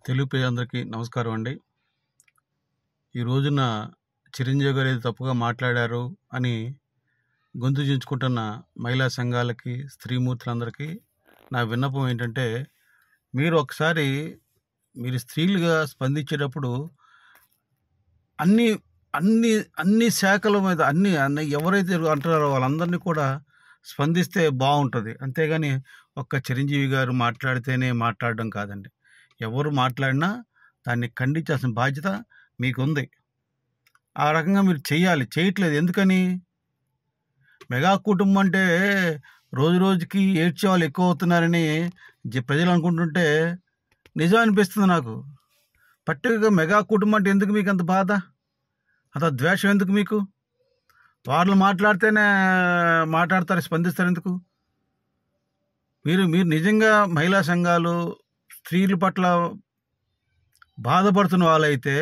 తెలుగు ప్రజలందరికీ నమస్కారం అండి. ఈ రోజున చిరంజీవి గారు ఏదో తప్పుగా మాట్లాడారు అని గొంతు చించుకుంటున్న మహిళా సంఘాలకి, స్త్రీమూర్తులందరికీ నా విన్నపం ఏంటంటే, మీరు ఒకసారి మీరు స్త్రీలుగా స్పందించేటప్పుడు అన్ని అన్ని అన్ని శాఖల మీద అన్ని ఎవరైతే అంటున్నారో వాళ్ళందరినీ కూడా స్పందిస్తే బాగుంటుంది. అంతేగాని ఒక్క చిరంజీవి గారు మాట్లాడితేనే మాట్లాడడం కాదండి. ఎవరు మాట్లాడినా దాన్ని ఖండించాల్సిన బాధ్యత మీకుంది. ఆ రకంగా మీరు చెయ్యాలి. చేయట్లేదు. ఎందుకని? మెగా కుటుంబం అంటే రోజు రోజుకి ఏడ్చేవాళ్ళు ఎక్కువ అవుతున్నారని ప్రజలు అనుకుంటుంటే నిజం అనిపిస్తుంది నాకు. పర్టికులర్గా మెగా కుటుంబం అంటే ఎందుకు మీకు అంత బాధ, అంత ద్వేషం ఎందుకు మీకు? వాళ్ళు మాట్లాడితేనే మాట్లాడతారు, స్పందిస్తారు ఎందుకు? మీరు మీరు నిజంగా మహిళా సంఘాలు, స్త్రీల పట్ల బాధపడుతున్న వాళ్ళైతే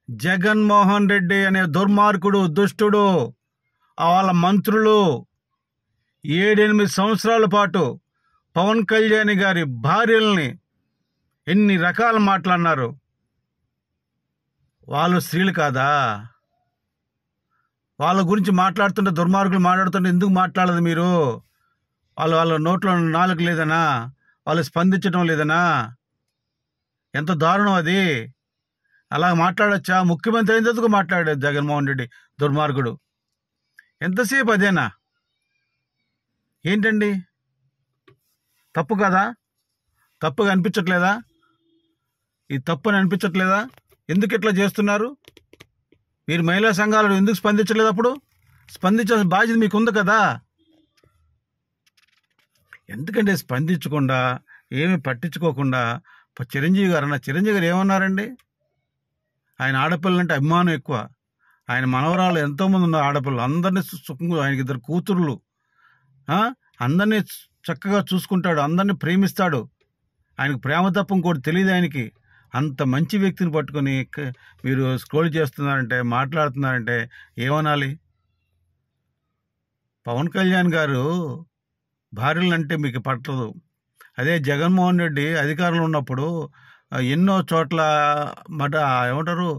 జగన్మోహన్ రెడ్డి అనే దుర్మార్గుడు, దుష్టుడు, వాళ్ళ మంత్రులు 7-8 సంవత్సరాల పాటు పవన్ కళ్యాణ్ గారి భార్యల్ని ఎన్ని రకాలు మాట్లాడినారు. వాళ్ళు స్త్రీలు కాదా? వాళ్ళ గురించి మాట్లాడుతుంటే, దుర్మార్గులు మాట్లాడుతుంటే ఎందుకు మాట్లాడదు మీరు? వాళ్ళ నోట్లో నాలుక లేదనా? వాళ్ళు స్పందించడం లేదనా? ఎంత దారుణం అది! అలా మాట్లాడచ్చా? ముఖ్యమంత్రి అయినందుకు మాట్లాడాడు జగన్మోహన్ రెడ్డి దుర్మార్గుడు. ఎంతసేపు అదేనా? ఏంటండి? తప్పు కదా? తప్పుగా అనిపించట్లేదా? ఇది తప్పు అని అనిపించట్లేదా? ఎందుకు ఇట్లా చేస్తున్నారు? మీరు మహిళా సంఘాలు ఎందుకు స్పందించలేదు? అప్పుడు స్పందించాల్సిన బాధ్యత మీకు ఉంది కదా. ఎందుకంటే స్పందించకుండా, ఏమి పట్టించుకోకుండా చిరంజీవి గారు ఏమన్నారండి? ఆయన ఆడపిల్లలంటే అభిమానం ఎక్కువ. ఆయన మనవరాలు ఎంతోమంది ఉన్నారు ఆడపిల్లలు. అందరినీ సుఖంగా, ఆయనకి 2 కూతుర్లు, అందరినీ చక్కగా చూసుకుంటాడు, అందరినీ ప్రేమిస్తాడు. ఆయనకు ప్రేమ తప్ప ఇంకోటి తెలియదు ఆయనకి. అంత మంచి వ్యక్తిని పట్టుకొని మీరు స్క్రోల్ చేస్తున్నారంటే, మాట్లాడుతున్నారంటే ఏమనాలి? పవన్ కళ్యాణ్ గారు భార్యలంటే మీకు పట్టదు. అదే జగన్మోహన్ రెడ్డి అధికారంలో ఉన్నప్పుడు ఎన్నో చోట్ల ఏమంటారు,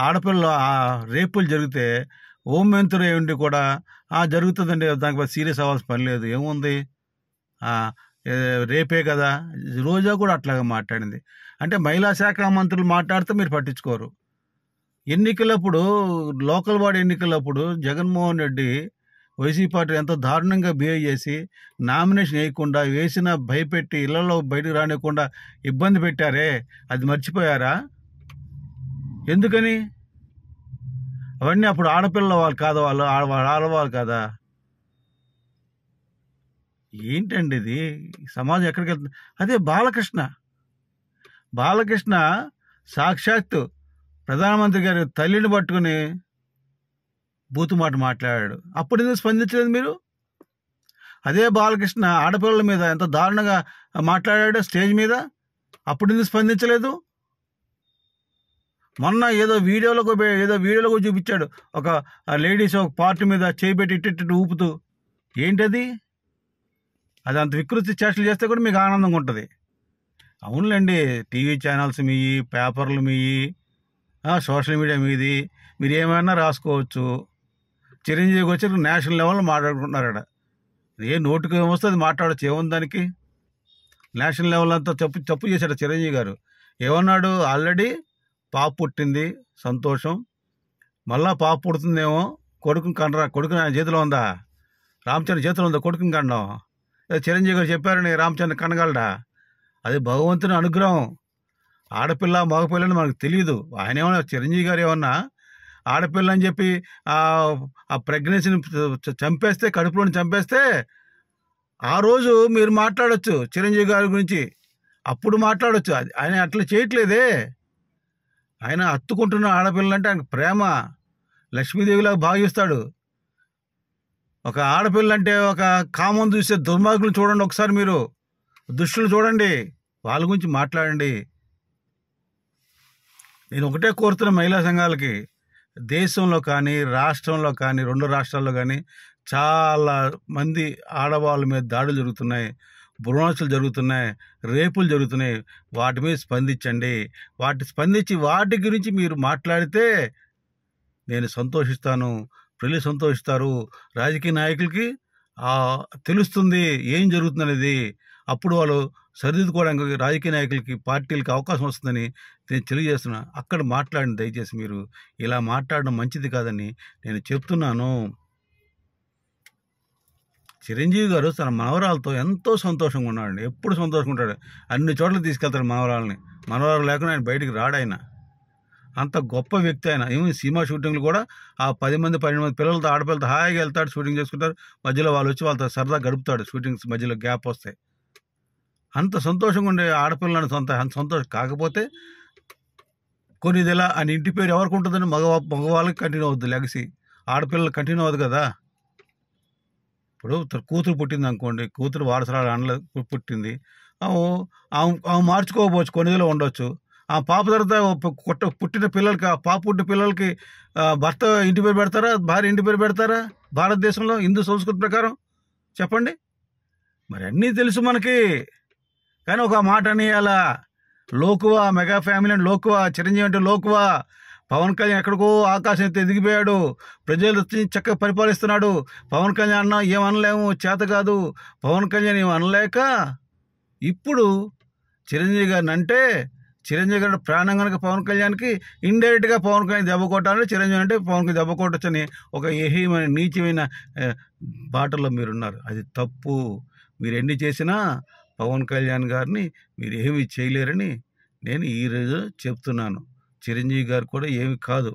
ఆడపిల్ల రేపులు జరిగితే హోంమంత్రి ఉండి కూడా జరుగుతుందండి, దానికి సీరియస్ అవ్వాల్సిన పని లేదు, ఏముంది, రేపే కదా. రోజా కూడా అట్లాగా మాట్లాడింది. అంటే మహిళా శాఖ మంత్రులు మాట్లాడితే మీరు పట్టించుకోరు. ఎన్నికలప్పుడు, లోకల్ బాడీ ఎన్నికలప్పుడు జగన్మోహన్ రెడ్డి వైసీపీ పార్టీ ఎంతో దారుణంగా బిహేవ్ చేసి నామినేషన్ వేయకుండా, వేసిన భయపెట్టి ఇళ్లలో బయటకు రానివ్వకుండా ఇబ్బంది పెట్టారే, అది మర్చిపోయారా? ఎందుకని? అవన్నీ అప్పుడు ఆడపిల్ల వాళ్ళు కాదా? వాళ్ళు ఆడవాళ్ళు కాదా? ఏంటండి ఇది? సమాజం ఎక్కడికి వెళ్తుంది? అదే బాలకృష్ణ సాక్షాత్తు ప్రధానమంత్రి గారి తల్లిని పట్టుకుని బూతు మాట మాట్లాడాడు. అప్పుడు ఎందుకు స్పందించలేదు మీరు? అదే బాలకృష్ణ ఆడపిల్లల మీద ఎంత దారుణంగా మాట్లాడాడు స్టేజ్ మీద, అప్పుడు ఎందుకు స్పందించలేదు? మొన్న ఏదో వీడియోలో చూపించాడు, ఒక లేడీస్ ఒక పార్టీ మీద చేయిబెట్టి ఇట్టిట్టు ఊపుతూ. ఏంటది? అది అంత వికృతి చేష్టలు చేస్తే కూడా మీకు ఆనందంగా ఉంటుంది. అవునులేండి, టీవీ ఛానల్స్ మీయి, పేపర్లు మీయి, సోషల్ మీడియా మీది, మీరు ఏమైనా రాసుకోవచ్చు. చిరంజీవికి వచ్చి నేషనల్ లెవెల్లో మాట్లాడుకుంటున్నారట. ఏ నోటుకు ఏమొస్తుంది మాట్లాడచ్చు, ఏముంది దానికి? నేషనల్ లెవెల్ అంతా తప్పు చేశాడు చిరంజీవి గారు. ఏమన్నాడు? ఆల్రెడీ పాప పుట్టింది, సంతోషం, మళ్ళా పాప పుడుతుందేమో, కొడుకుని కండరా, కొడుకుని ఆయన చేతిలో ఉందా? రామచంద్ర చేతిలో ఉందా కొడుకుని కండం? చిరంజీవి గారు చెప్పారని రామచంద్ర కనగలడా? అది భగవంతుని అనుగ్రహం. ఆడపిల్ల మగపిల్లని మనకు తెలియదు. ఆయన ఏమన్నా, చిరంజీవి గారు ఏమన్నా ఆడపిల్ల అని చెప్పి ఆ ప్రెగ్నెన్సీని చంపేస్తే, కడుపులోని చంపేస్తే ఆ రోజు మీరు మాట్లాడచ్చు చిరంజీవి గారి గురించి, అప్పుడు మాట్లాడచ్చు. ఆయన అట్లా చేయట్లేదే. ఆయన హత్తుకుంటున్న ఆడపిల్లంటే ఆయనకు ప్రేమ, లక్ష్మీదేవిలాగా భావిస్తాడు. ఒక ఆడపిల్లంటే ఒక కామం చూసే దుర్మార్గులు చూడండి ఒకసారి, మీరు దుష్టులు చూడండి, వాళ్ళ గురించి మాట్లాడండి. నేను ఒకటే కోరుతున్న మహిళా సంఘాలకి, దేశంలో కానీ, రాష్ట్రంలో కానీ, 2 రాష్ట్రాల్లో కానీ చాలా మంది ఆడవాళ్ళ మీద దాడులు జరుగుతున్నాయి. భ్రూణహత్యలు జరుగుతున్నాయి, రేపులు జరుగుతున్నాయి. వాటి మీద స్పందించండి. స్పందించి వాటి గురించి మీరు మాట్లాడితే నేను సంతోషిస్తాను, ప్రజలు సంతోషిస్తారు. రాజకీయ నాయకులకి తెలుస్తుంది ఏం జరుగుతుందనేది. అప్పుడు వాళ్ళు సరిదిద్దుకోవడానికి రాజకీయ నాయకులకి, పార్టీలకి అవకాశం వస్తుందని నేను తెలియజేస్తున్నా. అక్కడ మాట్లాడండి దయచేసి. మీరు ఇలా మాట్లాడడం మంచిది కాదని నేను చెప్తున్నాను. చిరంజీవి గారు తన మనవరాలతో ఎంతో సంతోషంగా ఉన్నాడండి. ఎప్పుడు సంతోషంగా ఉంటాడు. అన్ని చోట్ల తీసుకెళ్తాడు మనవరాలని. మనవరాలు లేకుండా ఆయన బయటికి రాడాయన. అంత గొప్ప వ్యక్తి ఆయన. ఏమి సినిమా షూటింగ్లు కూడా ఆ 10 మంది 12 మంది పిల్లలతో, ఆడపిల్లలతో హాయిగా వెళ్తాడు, షూటింగ్ చేసుకుంటారు. మధ్యలో వాళ్ళు వచ్చి వాళ్ళతో సరదా గడుపుతాడు. షూటింగ్స్ మధ్యలో గ్యాప్ వస్తాయి. అంత సంతోషంగా ఉండే ఆడపిల్లని అంత సంతోషం. కాకపోతే కొన్ని ఇది ఎలా అని ఇంటి పేరు ఎవరికి ఉంటుందని మగవాళ్ళకి కంటిన్యూ అవుద్ది లెగసీ. ఆడపిల్లలు కంటిన్యూ అవ్వదు కదా. ఇప్పుడు కూతురు పుట్టింది అనుకోండి, కూతురు వారసరాలు అండలు పుట్టింది, ఆమె మార్చుకోకపోవచ్చు, కొన్నిదిలో ఉండొచ్చు. ఆ పాప తర్వాత పుట్టిన పిల్లలకి భర్త ఇంటి పేరు పెడతారా, భార్య ఇంటి పేరు పెడతారా భారతదేశంలో హిందూ సంస్కృతి ప్రకారం? చెప్పండి. మరి అన్నీ తెలుసు మనకి, కానీ ఒక మాట అనేయాలా. లోకువా, మెగా ఫ్యామిలీ అంటే లోకువా, చిరంజీవి అంటే లోకువా. పవన్ కళ్యాణ్ ఎక్కడికో ఆకాశం ఎత్తి ఎదిగిపోయాడు, ప్రజలు వచ్చి చక్కగా పరిపాలిస్తున్నాడు. పవన్ కళ్యాణ్ అన్నా ఏమనలేము, చేత కాదు. పవన్ కళ్యాణ్ ఏమనలేక ఇప్పుడు చిరంజీవి గారిని అంటే, చిరంజీవి గారి ప్రాణం కనుక పవన్ కళ్యాణ్కి, ఇండైరెక్ట్గా పవన్ కళ్యాణ్ దెబ్బ కొట్టాలని, చిరంజీవి అంటే పవన్కి దెబ్బ కొట్టచ్చని ఒక ఏహీమైన నీచమైన బాటల్లో మీరున్నారు. అది తప్పు. మీరు ఎన్ని చేసినా పవన్ కళ్యాణ్ గారిని మీరు ఏమీ చేయలేరని నేను ఈరోజు చెప్తున్నాను. చిరంజీవి గారు కూడా ఏమి కాదు.